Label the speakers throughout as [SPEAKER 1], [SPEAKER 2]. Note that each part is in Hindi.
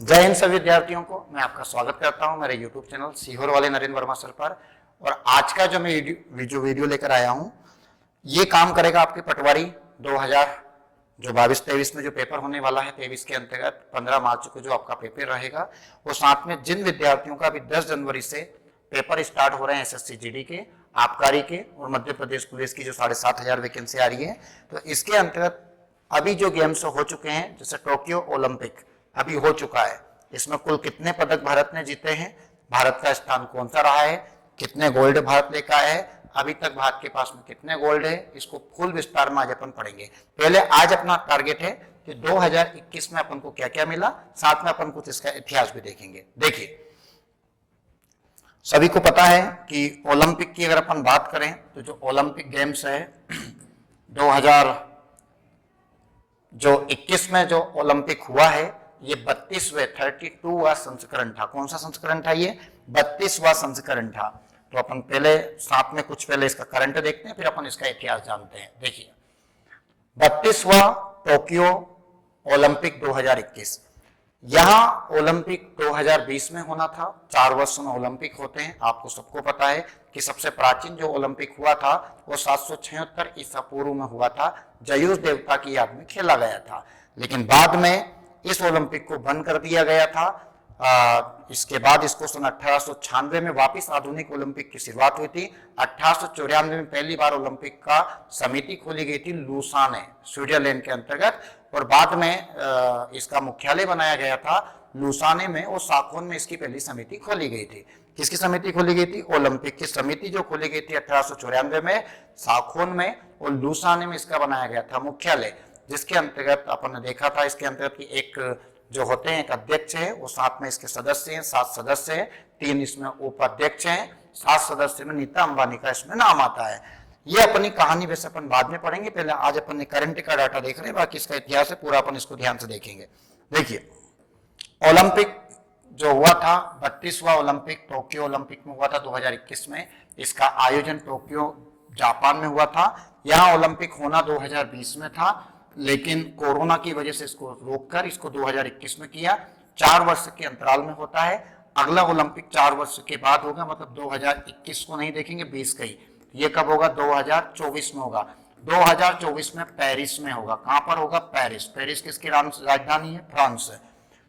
[SPEAKER 1] जय हिंद सभी विद्यार्थियों को मैं आपका स्वागत करता हूं मेरे YouTube चैनल सीहोर वाले नरेंद्र वर्मा सर पर। और आज का जो मैं जो वीडियो लेकर आया हूं ये काम करेगा आपके पटवारी 2000 जो 22-23 में जो पेपर होने वाला है 23 के अंतर्गत 15 मार्च को जो आपका पेपर रहेगा। वो साथ में जिन विद्यार्थियों का अभी 10 जनवरी से पेपर स्टार्ट हो रहे हैं SSC GD के, आबकारी के और मध्य प्रदेश पुलिस की जो 7500 वैकेंसी आ रही है, तो इसके अंतर्गत अभी जो गेम्स हो चुके हैं जैसे टोक्यो ओलंपिक अभी हो चुका है, इसमें कुल कितने पदक भारत ने जीते हैं, भारत का स्थान कौन सा रहा है, कितने गोल्ड भारत लेकर आया है, अभी तक भारत के पास में कितने गोल्ड है, इसको फुल विस्तार में आज अपन पढ़ेंगे। पहले आज अपना टारगेट है कि 2021 में अपन को क्या क्या मिला, साथ में अपन कुछ इसका इतिहास भी देखेंगे। देखिए सभी को पता है कि ओलंपिक की अगर अपन बात करें तो जो ओलंपिक गेम्स है 2021 में जो ओलंपिक हुआ है ये 32वें 32वां संस्करण था। कौन सा संस्करण था? ये 32वां संस्करण था। तो अपन पहले साथ में कुछ पहले इसका करंट देखते हैं, फिर अपन इसका इतिहास जानते हैं। देखिए 32वां टोक्यो ओलंपिक 2021, यहां ओलंपिक 2020 में होना था। 4 वर्ष में ओलंपिक होते हैं। आपको सबको पता है कि सबसे प्राचीन जो ओलंपिक हुआ था वो 776 ईसा पूर्व में हुआ था, जयूस देवता की याद में खेला गया था। लेकिन बाद में इस ओलंपिक को बंद कर दिया गया था। इसके बाद इसको सन 1896 में वापस आधुनिक ओलंपिक की शुरुआत हुई थी। 1894 में पहली बार ओलंपिक का समिति खोली गई थी लूसाने स्विट्जरलैंड के अंतर्गत, और बाद में इसका मुख्यालय बनाया गया था लूसाने में और साखोन में इसकी पहली समिति खोली गई थी। किसकी समिति खोली गई थी? ओलंपिक की समिति जो खोली गई थी 1894 में साखोन में, और लूसाने में इसका बनाया गया था मुख्यालय, जिसके अंतर्गत अपन ने देखा था इसके अंतर्गत की एक जो होते हैं एक अध्यक्ष है, वो साथ में इसके सदस्य हैं, 7 सदस्य हैं, 3 इसमें उपाध्यक्ष हैं, 7 सदस्य में नीता अंबानी का इसमें नाम आता है। ये अपनी कहानी वैसे अपन बाद में पढ़ेंगे, पहले आज अपन ने करंट का डाटा देख रहे हैं, बाकी इसका इतिहास है पूरा अपन इसको ध्यान से देखेंगे। देखिए ओलंपिक जो हुआ था 32वां ओलंपिक टोक्यो ओलंपिक में हुआ था 2021 में। इसका आयोजन टोक्यो जापान में हुआ था। यहाँ ओलंपिक होना 2020 में था, लेकिन कोरोना की वजह से इसको रोककर इसको 2021 में किया। 4 वर्ष के अंतराल में होता है। अगला ओलंपिक 4 वर्ष के बाद होगा, मतलब 2021 को नहीं देखेंगे 20 का ही। ये कब होगा? 2024 में होगा। 2024 में पेरिस में होगा। कहां पर होगा? पेरिस। पेरिस किसकी राजधानी है? फ्रांस।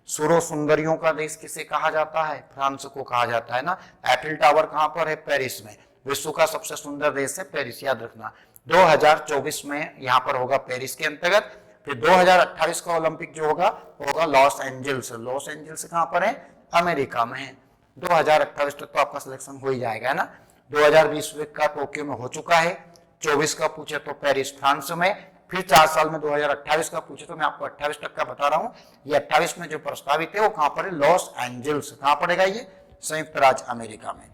[SPEAKER 1] सुरो सुंदरियों का देश किसे कहा जाता है? फ्रांस को कहा जाता है ना। एफिल टावर कहां पर है? पेरिस में। विश्व का सबसे सुंदर देश है पेरिस, याद रखना। 2024 में यहां पर होगा पेरिस के अंतर्गत। फिर 2028 का ओलंपिक जो होगा वो होगा लॉस एंजल्स। लॉस एंजल्स कहां पर है? अमेरिका में है। 2028 तक तो आपका सिलेक्शन हो ही जाएगा ना। 2020 का टोक्यो में हो चुका है। 24 का पूछे तो पेरिस फ्रांस में। फिर 4 साल में 2028 का पूछे तो मैं आपको 28 तक का बता रहा हूं। ये 28 में जो प्रस्तावित है वो कहां पर है? Los Angeles. कहां पड़ेगा ये? संयुक्त राज्य अमेरिका में।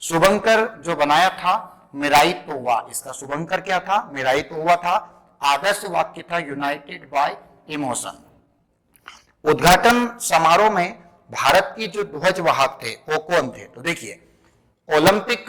[SPEAKER 1] शुभंकर जो बनाया था मिराई तोवा, इसका शुभंकर क्या था? मिराई तोवा था। आदर्श वाक्य था यूनाइटेड बाय इमोशन। उद्घाटन समारोह में भारत की जो ध्वजवाहक थे वो कौन थे? तो देखिए ओलंपिक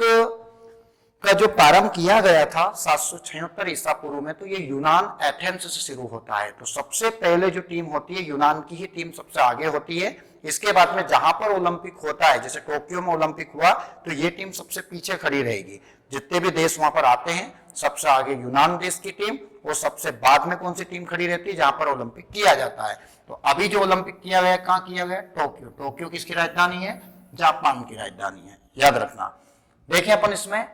[SPEAKER 1] का जो प्रारंभ किया गया था 776 ईसा पूर्व में, तो ये यूनान एथेंस से शुरू होता है। तो सबसे पहले जो टीम होती है यूनान की ही टीम सबसे आगे होती है। इसके बाद में जहां पर ओलंपिक होता है, जैसे टोक्यो में ओलंपिक हुआ तो ये टीम सबसे पीछे खड़ी रहेगी। जितने भी देश वहां पर आते हैं सबसे आगे यूनान देश की टीम, और सबसे बाद में कौन सी टीम खड़ी रहती है? जहां पर ओलंपिक किया जाता है। तो अभी जो ओलंपिक किया गया कहां किया गया? टोक्यो। टोक्यो किसकी राजधानी है? जापान की राजधानी है, याद रखना। देखें अपन इसमें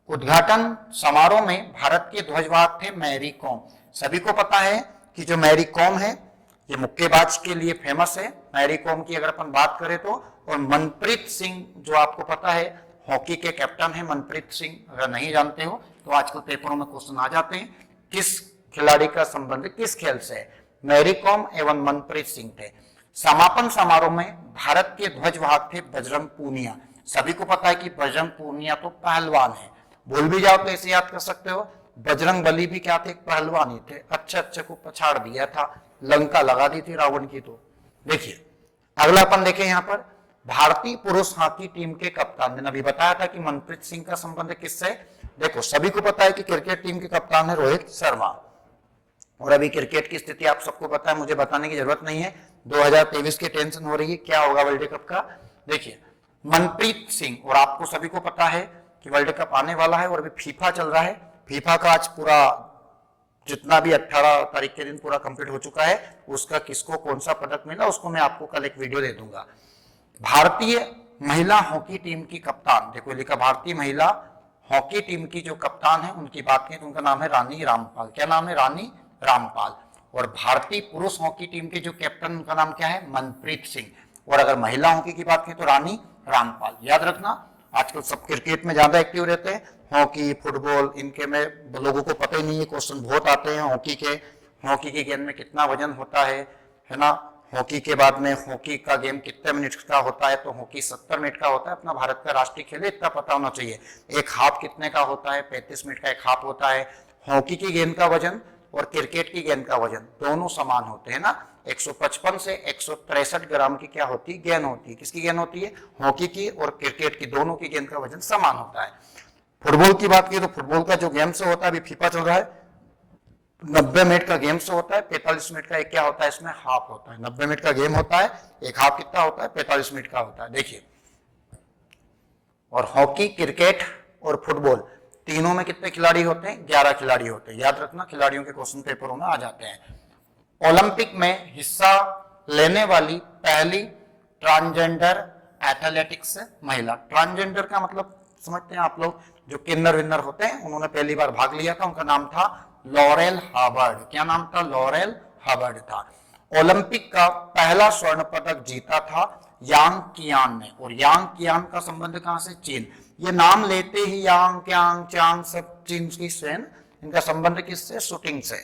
[SPEAKER 1] उद्घाटन समारोह में भारत के ध्वजवाहक थे मैरी कॉम। सभी को पता है कि जो मैरी कॉम है ये मुक्केबाज के लिए फेमस है। मैरी कॉम की अगर अपन बात करें तो, और मनप्रीत सिंह जो आपको पता है हॉकी के कैप्टन है मनप्रीत सिंह। अगर नहीं जानते हो तो आजकल पेपरों में क्वेश्चन आ जाते हैं, किस खिलाड़ी का संबंध किस खेल से है? मैरी कॉम एवं मनप्रीत सिंह थे। समापन समारोह में भारत के ध्वजवाहक थे बजरंग पूनिया। सभी को पता है कि बजरंग पूनिया तो पहलवान है, भूल भी जाओ तो ऐसे याद कर सकते हो। बजरंग बली भी क्या थे? पहलवान ही थे। अच्छे को पछाड़ दिया था, लंका लगा दी थी रावण की। तो देखिए अगला अपन देखें यहाँ पर भारतीय पुरुष हॉकी टीम के कप्तान। मैंने अभी बताया था कि मनप्रीत सिंह का संबंध किससे? देखो सभी को पता है कि क्रिकेट टीम के कप्तान है रोहित शर्मा, और अभी क्रिकेट की स्थिति आप सबको पता है, मुझे बताने की जरूरत नहीं है। 2023 की टेंशन हो रही है, क्या होगा वर्ल्ड कप का। देखिए मनप्रीत सिंह, और आपको सभी को पता है कि वर्ल्ड कप आने वाला है और अभी फीफा चल रहा है। फीफा का आज पूरा जितना भी 18 तारीख के दिन पूरा कंप्लीट हो चुका है, उसका किसको कौन सा पदक मिला उसको मैं आपको कल एक वीडियो दे दूंगा। भारतीय महिला हॉकी टीम की कप्तान, देखो लिखा भारतीय महिला हॉकी टीम की जो कप्तान है उनकी बात करें तो उनका नाम है रानी रामपाल। क्या नाम है? रानी रामपाल। और भारतीय पुरुष हॉकी टीम के जो कैप्टन उनका नाम क्या है? मनप्रीत सिंह। और अगर महिला हॉकी की बात करें तो रानी रामपाल। याद रखना, आजकल सब क्रिकेट में ज्यादा एक्टिव रहते हैं, हॉकी फुटबॉल इनके में लोगों को पता ही नहीं है, क्वेश्चन बहुत आते हैं हॉकी के। हॉकी के गेंद में कितना वजन होता है ना। हॉकी के बाद में हॉकी का गेम कितने मिनट का होता है, तो हॉकी 70 मिनट का होता है। अपना भारत का राष्ट्रीय खेल है, इतना पता होना चाहिए। एक हाफ कितने का होता है? 35 मिनट का एक हाफ होता है। हॉकी की गेंद का वजन और क्रिकेट की गेंद का वजन दोनों समान होते हैं ना। 155 से 163 ग्राम की क्या होती है? गेंद होती है। किसकी गेंद होती है? हॉकी की और क्रिकेट की, दोनों की गेंद का वजन समान होता है। फुटबॉल की बात की तो फुटबॉल का जो गेम से होता है, अभी फीफा चल रहा है, 90 मिनट का गेम से होता है। 45 मिनट का एक क्या होता है? इसमें हाफ होता है। 90 मिनट का गेम होता है, एक हाफ कितना होता है? 45 मिनट का होता है। देखिए, और हॉकी क्रिकेट और फुटबॉल तीनों में कितने खिलाड़ी होते हैं? 11 खिलाड़ी होते हैं। याद रखना, खिलाड़ियों के क्वेश्चन पेपरों में आ जाते हैं। ओलंपिक में हिस्सा लेने वाली पहली ट्रांसजेंडर एथलेटिक्स महिला। ट्रांसजेंडर का मतलब समझते हैं आप लोग, जो किन्नर विन्नर होते हैं, उन्होंने पहली बार भाग लिया था। उनका नाम था लॉरेल हार्वर्ड। क्या नाम था? लॉरेल हार्वर्ड था। ओलंपिक का पहला स्वर्ण पदक जीता था यांग कियान ने। और यांग कियान का संबंध कहां से? चीन। ये नाम लेते ही यांग क्यांग चांग सब चीन की सेन, इनका संबंध किससे? शूटिंग से।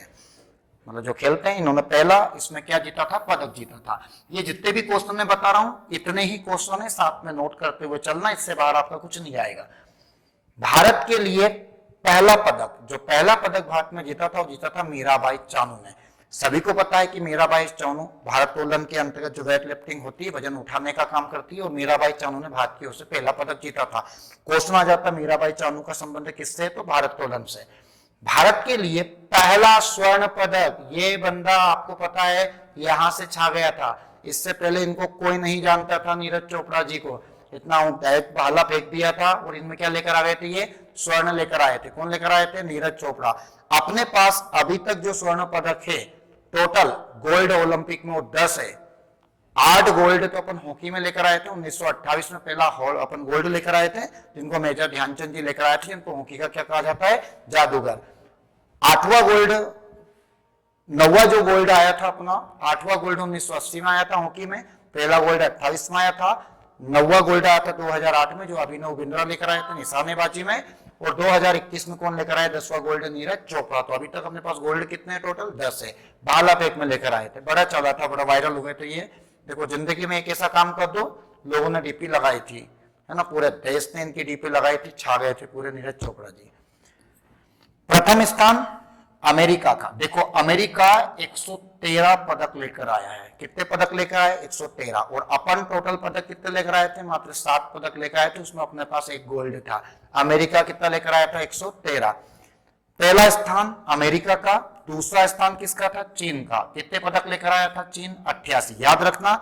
[SPEAKER 1] मतलब जो खेलते हैं, इन्होंने पहला इसमें क्या जीता था? पदक जीता था। ये जितने भी क्वेश्चन मैं बता रहा हूं, इतने ही क्वेश्चन है, साथ में नोट करते हुए चलना, इससे बाहर आपका कुछ नहीं आएगा। भारत के लिए पहला पदक, जो पहला पदक भारत में जीता था, वो जीता था मीराबाई चानू ने। सभी को पता है कि मीराबाई चानू भारत्तोलन के अंतर्गत जो वेट लिफ्टिंग होती है, वजन उठाने का काम करती है, और मीराबाई चानू ने भारत की ओर से पहला पदक जीता था। क्वेश्चन आ जाता है मीराबाई चानू का संबंध किससे? तो भारत्तोलन से। भारत के लिए पहला स्वर्ण पदक, ये बंदा आपको पता है यहां से छा गया था। इससे पहले इनको कोई नहीं जानता था, नीरज चोपड़ा जी को। इतना भाला फेंक दिया था और इनमें क्या लेकर आ गए थे? ये स्वर्ण लेकर आए थे। कौन लेकर आए थे? नीरज चोपड़ा। अपने पास अभी तक जो स्वर्ण पदक है टोटल गोल्ड ओलंपिक में, वो 10 है। 8 गोल्ड तो अपन हॉकी में लेकर आए थे, 1928 में पहला अपन गोल्ड लेकर आए थे, जिनको मेजर ध्यानचंद जी लेकर आए थे, जिनको हॉकी का क्या कहा जाता है? जादूगर। 8वां गोल्ड, 9वां जो गोल्ड आया था अपना, 8वां गोल्ड 1980 में आया था हॉकी में, पहला गोल्ड 28 में आया था, 9वां गोल्ड आया था 2008 में, जो अभिनव बिंद्रा लेकर आए थे निशानेबाजी में, और 2021 में कौन लेकर आया? 10वां गोल्ड नीरज चोपड़ा। तो अभी तक अपने पास गोल्ड कितने हैं? टोटल 10 है। भाला फेंक में लेकर आए थे, बड़ा चला था, बड़ा वायरल हुए थे ये। देखो, जिंदगी में एक ऐसा काम कर दो, लोगों ने डीपी लगाई थी, है ना, पूरे देश ने इनकी डीपी लगाई थी, छा गए थे पूरे नीरज चोपड़ा जी। प्रथम स्थान अमेरिका का। देखो, अमेरिका 113 पदक लेकर आया है। कितने पदक लेकर आए? 113। और अपन टोटल पदक कितने लेकर आए थे? मात्र 7 पदक लेकर आए थे, उसमें अपने पास एक गोल्ड था। अमेरिका कितना लेकर आया था? 113। पहला स्थान अमेरिका का, दूसरा स्थान किसका था? चीन का। कितने पदक लेकर आया था चीन? 88। याद रखना,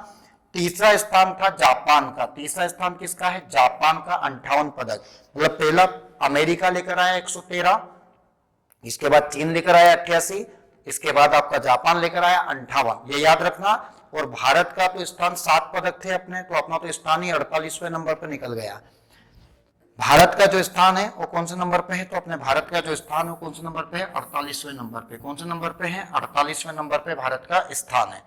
[SPEAKER 1] तीसरा स्थान था जापान का। तीसरा स्थान किसका है? जापान का, 58 पदक। मतलब पहला अमेरिका लेकर आया 113, इसके बाद चीन लेकर आया 88, इसके बाद आपका जापान लेकर आया 58। ये याद रखना। और भारत का तो स्थान 7 पदक थे अपने, तो अपना तो स्थान ही 48वें नंबर पर निकल गया। भारत का जो स्थान है वो कौन से नंबर पे है? तो अपने भारत का जो स्थान है वो कौन से नंबर पे है? 48वें नंबर पे। कौन से नंबर पे है? 48वें नंबर पे भारत का स्थान है।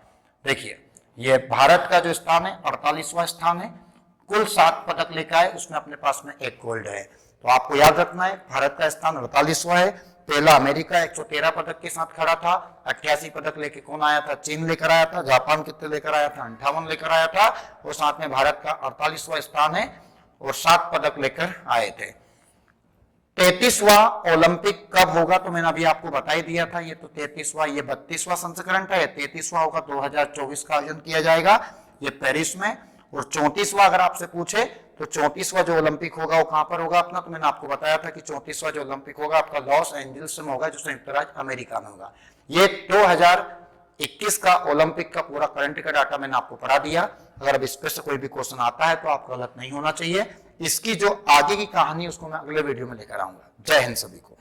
[SPEAKER 1] देखिए, ये भारत का जो स्थान है 48वां स्थान है। कुल 7 पदक लेकर आए, उसमें अपने पास में एक गोल्ड है। तो आपको याद रखना है, भारत का स्थान 48वां है। पहला अमेरिका 113 पदक के साथ खड़ा था। 88 पदक लेके कौन आया था? चीन लेकर आया था। जापान कितने लेकर आया था? 58 लेकर आया था। और साथ में भारत का 48वां स्थान है और 7 पदक लेकर आए थे। 33वां ओलंपिक कब होगा? तो मैंने अभी आपको बता ही दिया था। ये तो 33वां, ये 32वां संस्करण था। 33वां होगा 2024 का आयोजन किया जाएगा, ये पेरिस में। और 34वां अगर आपसे पूछे तो 34वां जो ओलंपिक होगा वो कहां पर होगा अपना? तो मैंने आपको बताया था कि 34वां जो ओलंपिक होगा आपका लॉस एंजल्स में होगा, जो संयुक्त राज्य अमेरिका में होगा। ये 2021 का ओलंपिक का पूरा करंट का डाटा मैंने आपको पढ़ा दिया। अगर अब इस पे से कोई भी क्वेश्चन आता है तो आपको गलत नहीं होना चाहिए। इसकी जो आगे की कहानी उसको मैं अगले वीडियो में लेकर आऊंगा। जय हिंद सभी को।